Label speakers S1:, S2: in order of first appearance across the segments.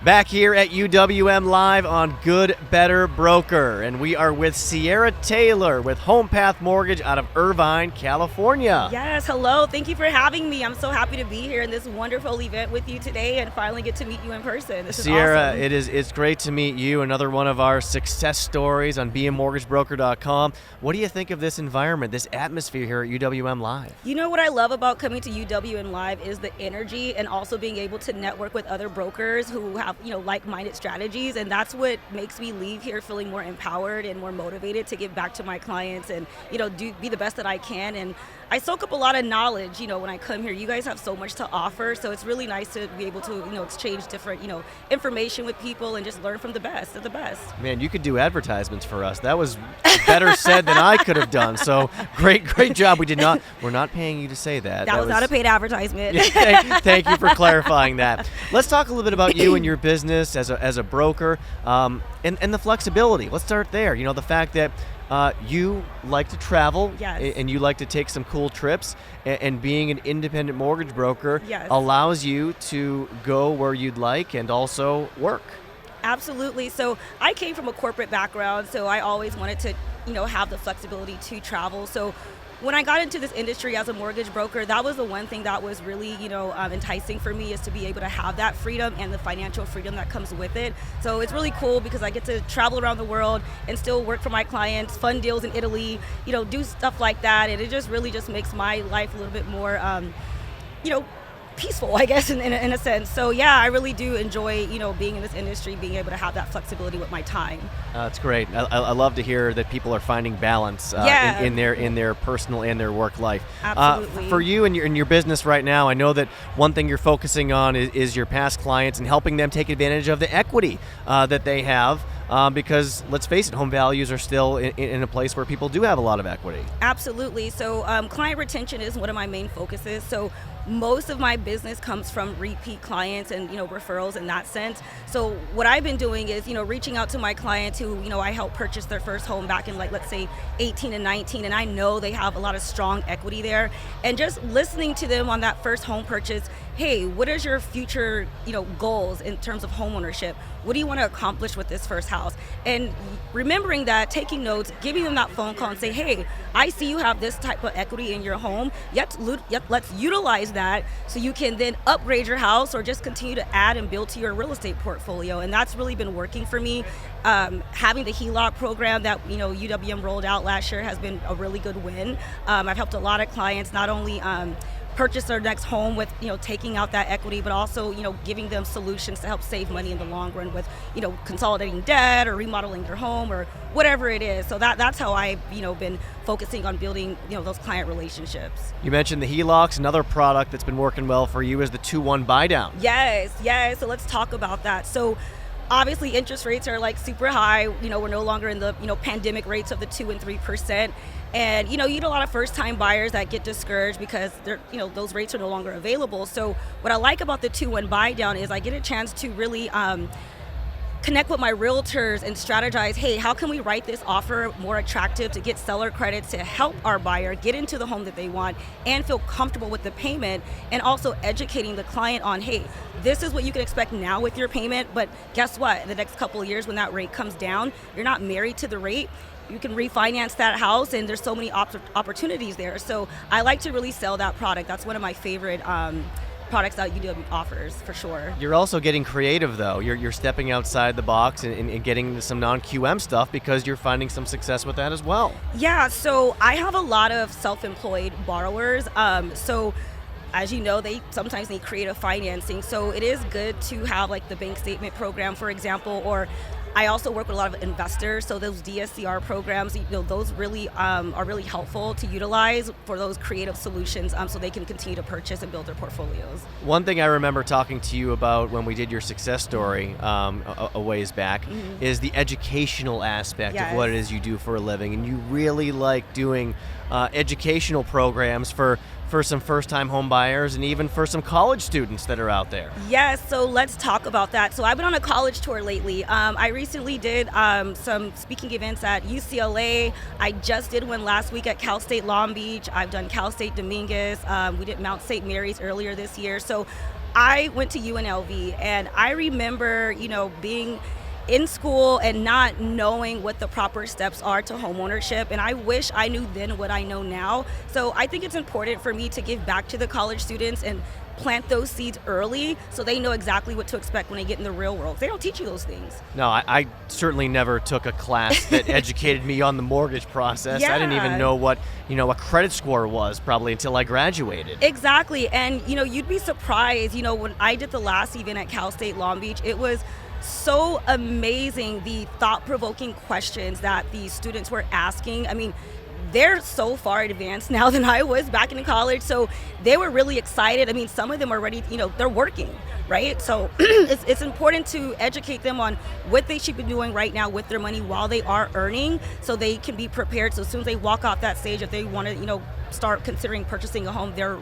S1: Back here at UWM Live on Good Better Broker, and we are with Ciera Taylor with Home Path Mortgage out of Irvine, California.
S2: Yes, hello. Thank you for having me. I'm so happy to be here in this wonderful event with you today and finally get to meet you in person. This is
S1: Ciera,
S2: awesome.
S1: it's great to meet you. Another one of our success stories on bemortgagebroker.com. What do you think of this environment, this atmosphere here at UWM Live?
S2: You know what I love about coming to UWM Live is the energy and also being able to network with other brokers who have like-minded strategies, and that's what makes me leave here feeling more empowered and more motivated to give back to my clients and be the best that I can. And I soak up a lot of knowledge when I come here. You guys have so much to offer, so it's really nice to be able to exchange different information with people and just learn from the best of the best.
S1: Man, you could do advertisements for us. That was better said than I could have done. So great job. We're not paying you to say that.
S2: That was not a paid advertisement.
S1: Thank you for clarifying that. Let's talk a little bit about you and your business as a broker, and the flexibility. Let's start there. The fact that you like to travel,
S2: yes,
S1: and you like to take some cool trips, and being an independent mortgage broker,
S2: yes,
S1: allows you to go where you'd like and also work.
S2: Absolutely. So I came from a corporate background, so I always wanted to have the flexibility to travel. So when I got into this industry as a mortgage broker, that was the one thing that was really, enticing for me, is to be able to have that freedom and the financial freedom that comes with it. So it's really cool because I get to travel around the world and still work for my clients, fund deals in Italy, do stuff like that. And it just really just makes my life a little bit more, peaceful, I guess, in a sense. So yeah, I really do enjoy, being in this industry, being able to have that flexibility with my time.
S1: That's great. I love to hear that people are finding balance in their personal and their work life.
S2: Absolutely.
S1: For you and your business right now, I know that one thing you're focusing on is your past clients and helping them take advantage of the equity that they have. Because let's face it, home values are still in a place where people do have a lot of equity.
S2: Absolutely. So client retention is one of my main focuses. So most of my business comes from repeat clients and referrals in that sense. So what I've been doing is reaching out to my clients who I helped purchase their first home back in, like, let's say 18 and 19, and I know they have a lot of strong equity there, and just listening to them on that first home purchase. Hey, what is your future goals in terms of home ownership? What do you want to accomplish with this first house? And remembering that, taking notes, giving them that phone call and say, hey, I see you have this type of equity in your home. Let's utilize that so you can then upgrade your house or just continue to add and build to your real estate portfolio. And that's really been working for me. Having the HELOC program that UWM rolled out last year has been a really good win. I've helped a lot of clients not only purchase their next home with taking out that equity, but also giving them solutions to help save money in the long run with consolidating debt or remodeling their home or whatever it is. So that's how I've been focusing on building those client relationships.
S1: You mentioned the HELOCs. Another product that's been working well for you is the 2-1 buy down.
S2: Yes. So let's talk about that. So obviously interest rates are like super high. We're no longer in the pandemic rates of the 2 and 3%. And you get a lot of first-time buyers that get discouraged because they're those rates are no longer available. So what I like about the 2-1 buy down is I get a chance to really connect with my realtors and strategize, hey, how can we write this offer more attractive to get seller credits to help our buyer get into the home that they want and feel comfortable with the payment, and also educating the client on, hey, this is what you can expect now with your payment, but guess what? The next couple of years when that rate comes down, you're not married to the rate. You can refinance that house, and there's so many opportunities there. So I like to really sell that product. That's one of my favorite products that UW offers, for sure.
S1: You're also getting creative, though. You're stepping outside the box and getting into some non-QM stuff because you're finding some success with that as well.
S2: Yeah, so I have a lot of self-employed borrowers. So as you know, they sometimes need creative financing. So it is good to have like the bank statement program, for example, or I also work with a lot of investors, so those DSCR programs, those really are really helpful to utilize for those creative solutions, so they can continue to purchase and build their portfolios.
S1: One thing I remember talking to you about when we did your success story a ways back is the educational aspect of what it is you do for a living, and you really like doing educational programs for some first-time home buyers and even for some college students that are out there.
S2: Yes, so let's talk about that. So I've been on a college tour lately. I recently did some speaking events at UCLA. I just did one last week at Cal State Long Beach. I've done Cal State Dominguez. We did Mount St. Mary's earlier this year. So I went to UNLV, and I remember, being in school and not knowing what the proper steps are to homeownership, and I wish I knew then what I know now. So I think it's important for me to give back to the college students and plant those seeds early so they know exactly what to expect when they get in the real world. They don't teach you those things.
S1: No, I certainly never took a class that educated me on the mortgage process.
S2: Yeah.
S1: I didn't even know what a credit score was probably until I graduated.
S2: Exactly. And you'd be surprised, when I did the last event at Cal State Long Beach, it was so amazing, the thought-provoking questions that the students were asking. I mean, they're so far advanced now than I was back in college, so they were really excited. I mean, some of them are ready, they're working, right? So it's important to educate them on what they should be doing right now with their money while they are earning, so they can be prepared. So as soon as they walk off that stage, if they want to, start considering purchasing a home, they're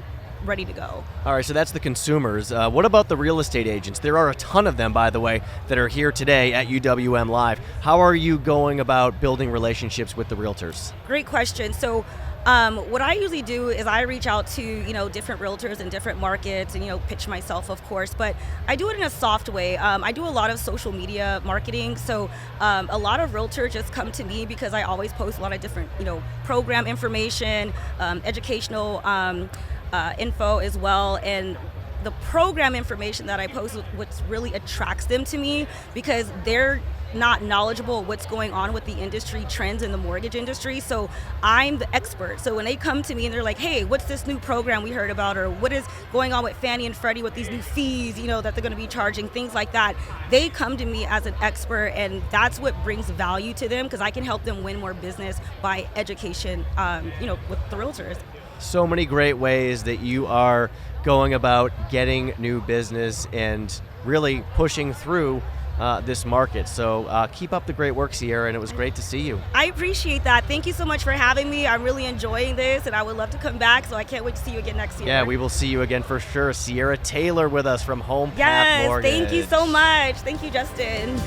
S2: ready to go.
S1: All right, so that's the consumers. What about the real estate agents? There are a ton of them, by the way, that are here today at UWM Live. How are you going about building relationships with the realtors?
S2: Great question. So what I usually do is I reach out to, different realtors in different markets and, pitch myself, of course, but I do it in a soft way. I do a lot of social media marketing. So a lot of realtors just come to me because I always post a lot of different, program information, educational info as well, and the program information that I post, what really attracts them to me, because they're not knowledgeable what's going on with the industry trends in the mortgage industry. So I'm the expert. So when they come to me and they're like, hey, what's this new program we heard about, or what is going on with Fannie and Freddie with these new fees, that they're going to be charging, things like that, they come to me as an expert, and that's what brings value to them, because I can help them win more business by education, with the realtors.
S1: So many great ways that you are going about getting new business and really pushing through this market. So keep up the great work, Ciera, and it was great to see you.
S2: I appreciate that. Thank you so much for having me. I'm really enjoying this, and I would love to come back, so I can't wait to see you again next year.
S1: Yeah, we will see you again for sure. Ciera Taylor with us from Home Path
S2: Yes,
S1: Mortgage.
S2: thank you so much. Thank you, Justin.